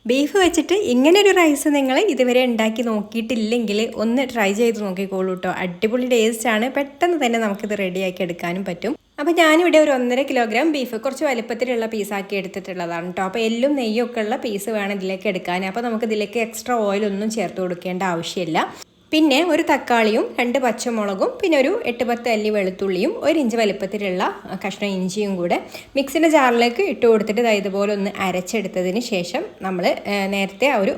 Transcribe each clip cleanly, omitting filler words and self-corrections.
Beef വെച്ചിട്ട് ഇങ്ങനൊരു rice നിങ്ങൾ ഇതുവരെ ഉണ്ടാക്കി നോക്കിയിട്ടില്ലെങ്കിൽ ഒന്ന് ട്രൈ ചെയ്ത് നോക്കിക്കോളൂ കേട്ടോ. അടിപൊളി ടേസ്റ്റാണ്. പെട്ടെന്ന് തന്നെ നമുക്കിത് റെഡിയാക്കി എടുക്കാനും പറ്റും. അപ്പോൾ ഞാനിവിടെ ഒരു 1.5 കിലോഗ്രാം ബീഫ് കുറച്ച് വലുപ്പത്തിലുള്ള പീസാക്കി എടുത്തിട്ടുള്ളതാണ് കേട്ടോ. അപ്പോൾ എല്ലും നെയ്യൊക്കെ ഉള്ള പീസ് വേണം ഇതിലേക്ക് എടുക്കാൻ. അപ്പോൾ നമുക്ക് ഇതിലേക്ക് എക്സ്ട്രാ ഓയിലൊന്നും ചേർത്ത് കൊടുക്കേണ്ട ആവശ്യമില്ല. പിന്നെ ഒരു തക്കാളിയും 2 പച്ചമുളകും പിന്നെ ഒരു 8-10 അല്ലി വെളുത്തുള്ളിയും 1 ഇഞ്ച് വലുപ്പത്തിലുള്ള കഷ്ണം ഇഞ്ചിയും കൂടെ മിക്സിൻ്റെ ജാറിലേക്ക് ഇട്ട് കൊടുത്തിട്ട് ഇതുപോലെ ഒന്ന് അരച്ചെടുത്തതിന് ശേഷം നമ്മൾ നേരത്തെ ഒരു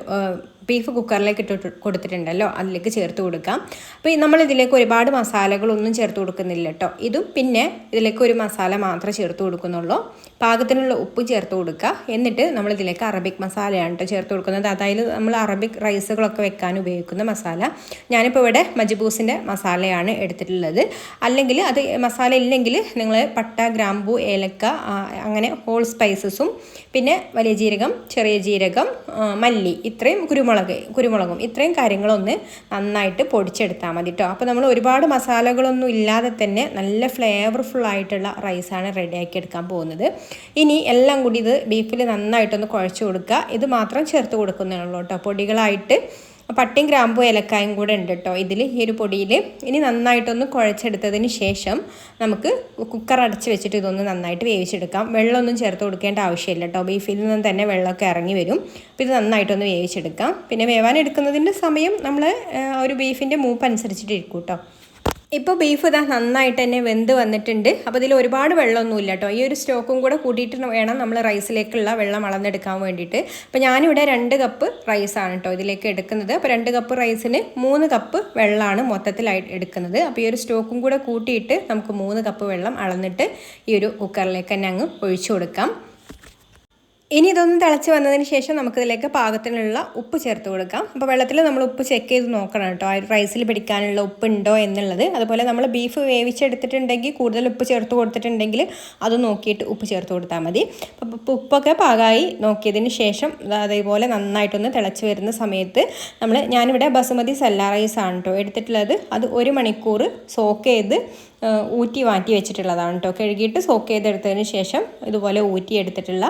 ബീഫ് കുക്കറിലേക്ക് ഇട്ട് കൊടുത്തിട്ടുണ്ടല്ലോ, അതിലേക്ക് ചേർത്ത് കൊടുക്കാം. അപ്പോൾ നമ്മളിതിലേക്ക് ഒരുപാട് മസാലകളൊന്നും ചേർത്ത് കൊടുക്കുന്നില്ല കേട്ടോ. ഇതും പിന്നെ ഇതിലേക്ക് ഒരു മസാല മാത്രമേ ചേർത്ത് കൊടുക്കുന്നുള്ളൂ. പാകത്തിനുള്ള ഉപ്പ് ചേർത്ത് കൊടുക്കുക. എന്നിട്ട് നമ്മളിതിലേക്ക് അറബിക് മസാലയാണ് കേട്ടോ ചേർത്ത് കൊടുക്കുന്നത്. അതായത് നമ്മൾ അറബിക് റൈസുകളൊക്കെ വെക്കാൻ ഉപയോഗിക്കുന്ന മസാല. ഞാനിപ്പോൾ ഇവിടെ മജ്ബൂസിൻ്റെ മസാലയാണ് എടുത്തിട്ടുള്ളത്. അല്ലെങ്കിൽ അത് മസാല ഇല്ലെങ്കിൽ നിങ്ങൾ പട്ട, ഗ്രാമ്പൂ, ഏലക്ക അങ്ങനെ ഹോൾ സ്പൈസസും പിന്നെ വലിയ ജീരകം, ചെറിയ ജീരകം, മല്ലി, ഇത്രയും കുരുമുളകും ഇത്രയും കാര്യങ്ങളൊന്ന് നന്നായിട്ട് പൊടിച്ചെടുത്താൽ മതി കേട്ടോ. അപ്പോൾ നമ്മൾ ഒരുപാട് മസാലകളൊന്നും ഇല്ലാതെ തന്നെ നല്ല ഫ്ലേവർഫുൾ ആയിട്ടുള്ള റൈസാണ് റെഡിയാക്കി എടുക്കാൻ പോകുന്നത്. ഇനി എല്ലാം കൂടി ഇത് ബീഫിൽ നന്നായിട്ടൊന്ന് കുഴച്ച് കൊടുക്കുക. ഇത് മാത്രം ചേർത്ത് കൊടുക്കുന്നുള്ളൂ കേട്ടോ. പൊടികളായിട്ട് പട്ടയും ഗ്രാമ്പും ഏലക്കായും കൂടെ ഉണ്ട് കേട്ടോ ഇതിൽ, ഈ ഒരു പൊടിയിൽ. ഇനി നന്നായിട്ടൊന്ന് കുഴച്ചെടുത്തതിന് ശേഷം നമുക്ക് കുക്കർ അടച്ച് വെച്ചിട്ട് ഇതൊന്ന് നന്നായിട്ട് വേവിച്ചെടുക്കാം. വെള്ളമൊന്നും ചേർത്ത് കൊടുക്കേണ്ട ആവശ്യമില്ല കേട്ടോ. ബീഫിൽ നിന്ന് തന്നെ വെള്ളമൊക്കെ ഇറങ്ങി വരും. അപ്പോൾ ഇത് നന്നായിട്ടൊന്ന് വേവിച്ചെടുക്കാം. പിന്നെ വേവാൻ എടുക്കുന്നതിൻ്റെ സമയം നമ്മൾ ഒരു ബീഫിൻ്റെ മൂപ്പ് അനുസരിച്ചിട്ടിരിക്കും കേട്ടോ. ഇപ്പോൾ ബീഫ് ഇതാ നന്നായിട്ട് തന്നെ വെന്ത് വന്നിട്ടുണ്ട്. അപ്പോൾ ഇതിൽ ഒരുപാട് വെള്ളമൊന്നുമില്ല കേട്ടോ. ഈ ഒരു സ്റ്റോക്കും കൂടെ കൂട്ടിയിട്ട് വേണം നമ്മൾ റൈസിലേക്കുള്ള വെള്ളം അളന്നെടുക്കാൻ വേണ്ടിയിട്ട്. അപ്പോൾ ഞാനിവിടെ 2 കപ്പ് റൈസാണ് കേട്ടോ ഇതിലേക്ക് എടുക്കുന്നത്. അപ്പോൾ 2 കപ്പ് റൈസിന് 3 കപ്പ് വെള്ളമാണ് മൊത്തത്തിലായിട്ട് എടുക്കുന്നത്. അപ്പോൾ ഈ ഒരു സ്റ്റോക്കും കൂടെ കൂട്ടിയിട്ട് നമുക്ക് 3 കപ്പ് വെള്ളം അളന്നിട്ട് ഈ ഒരു കുക്കറിലേക്ക് തന്നെ അങ്ങ് ഒഴിച്ചു കൊടുക്കാം. ഇനി ഇതൊന്ന് തിളച്ച് വന്നതിന് ശേഷം നമുക്കിതിലേക്ക് പാകത്തിനുള്ള ഉപ്പ് ചേർത്ത് കൊടുക്കാം. അപ്പോൾ വെള്ളത്തിൽ നമ്മൾ ഉപ്പ് ചെക്ക് ചെയ്ത് നോക്കണം കേട്ടോ, ആ റൈസിൽ പിടിക്കാനുള്ള ഉപ്പ് ഉണ്ടോ എന്നുള്ളത്. അതുപോലെ നമ്മൾ ബീഫ് വേവിച്ചെടുത്തിട്ടുണ്ടെങ്കിൽ കൂടുതൽ ഉപ്പ് ചേർത്ത് കൊടുത്തിട്ടുണ്ടെങ്കിൽ അത് നോക്കിയിട്ട് ഉപ്പ് ചേർത്ത് കൊടുത്താൽ മതി. അപ്പോൾ ഉപ്പൊക്കെ പാകമായി നോക്കിയതിന് ശേഷം അതേപോലെ നന്നായിട്ടൊന്ന് തിളച്ച് വരുന്ന സമയത്ത് ഞാനിവിടെ ബസുമതി സെല്ല റൈസാണ് കേട്ടോ എടുത്തിട്ടുള്ളത്. അത് 1 മണിക്കൂർ സോക്ക് ചെയ്ത് ഊറ്റി മാറ്റി വെച്ചിട്ടുള്ളതാണ് കേട്ടോ. കഴുകിയിട്ട് സോക്ക് ചെയ്തെടുത്തതിന് ശേഷം ഇതുപോലെ ഊറ്റി എടുത്തിട്ടുള്ള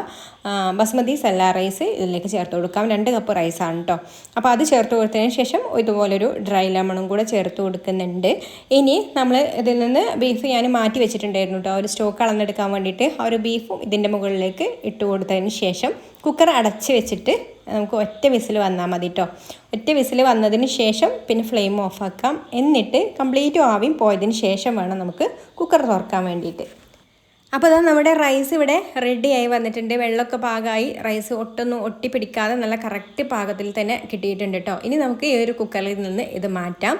ബസ്മതി സെല്ല റൈസ് ഇതിലേക്ക് ചേർത്ത് കൊടുക്കാം. 2 കപ്പ് റൈസാണ് കേട്ടോ. അപ്പോൾ അത് ചേർത്ത് കൊടുത്തതിന് ശേഷം ഇതുപോലൊരു ഡ്രൈ ലെമണും കൂടെ ചേർത്ത് കൊടുക്കുന്നുണ്ട്. ഇനി നമ്മൾ ഇതിൽ നിന്ന് ബീഫ് ഞാൻ മാറ്റി വെച്ചിട്ടുണ്ടായിരുന്നു കേട്ടോ, ഒരു സ്റ്റോക്ക് അളന്നെടുക്കാൻ വേണ്ടിയിട്ട്. ആ ഒരു ബീഫും ഇതിൻ്റെ മുകളിലേക്ക് ഇട്ട് കൊടുത്തതിന് ശേഷം കുക്കർ അടച്ച് വെച്ചിട്ട് നമുക്ക് ഒറ്റ വിസിൽ വന്നാൽ മതി കേട്ടോ. ഒറ്റ വിസിൽ വന്നതിന് ശേഷം പിന്നെ ഫ്ലെയിം ഓഫാക്കാം. എന്നിട്ട് കംപ്ലീറ്റ് ആവിയും പോയതിന് ശേഷം വേണം നമുക്ക് കുക്കർ തുറക്കാൻ വേണ്ടിയിട്ട്. അപ്പോൾ അതാ നമ്മുടെ റൈസ് ഇവിടെ റെഡിയായി വന്നിട്ടുണ്ട്. വെള്ളമൊക്കെ പാകമായി, റൈസ് ഒട്ടൊന്നും ഒട്ടിപ്പിടിക്കാതെ നല്ല കറക്റ്റ് പാകത്തിൽ തന്നെ കിട്ടിയിട്ടുണ്ട് കേട്ടോ. ഇനി നമുക്ക് ഈ ഒരു കുക്കറിൽ നിന്ന് ഇത് മാറ്റാം.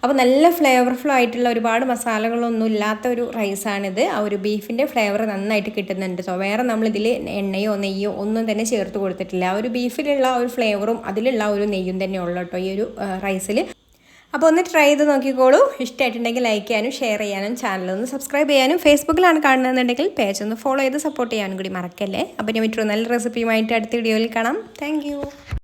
അപ്പോൾ നല്ല ഫ്ലേവർഫുൾ ആയിട്ടുള്ള ഒരുപാട് മസാലകളൊന്നും ഇല്ലാത്ത ഒരു റൈസാണിത്. ആ ഒരു ബീഫിൻ്റെ ഫ്ലേവർ നന്നായിട്ട് കിട്ടുന്നുണ്ട് കേട്ടോ. വേറെ നമ്മളിതിൽ എണ്ണയോ നെയ്യോ ഒന്നും തന്നെ ചേർത്ത് കൊടുത്തിട്ടില്ല. ആ ഒരു ബീഫിലുള്ള ഒരു ഫ്ലേവറും അതിലുള്ള ഒരു നെയ്യും തന്നെ ഉള്ളൂ കേട്ടോ ഈ ഒരു റൈസിൽ. അപ്പോൾ ഒന്ന് ട്രൈ ചെയ്ത് നോക്കിക്കോളൂ. ഇഷ്ടമായിട്ടുണ്ടെങ്കിൽ ലൈക്ക് ചെയ്യാനും ഷെയർ ചെയ്യാനും ചാനലൊന്ന് സബ്സ്ക്രൈബ് ചെയ്യാനും ഫേസ്ബുക്കിലാണ് കാണുന്നതെന്നുണ്ടെങ്കിൽ പേജ് ഒന്ന് ഫോളോ ചെയ്ത് സപ്പോർട്ട് ചെയ്യാനും കൂടി മറക്കല്ലേ. അപ്പോൾ ഞാൻ മറ്റൊരു നല്ല റെസിപ്പിയുമായിട്ട് അടുത്ത വീഡിയോയിൽ കാണാം. താങ്ക്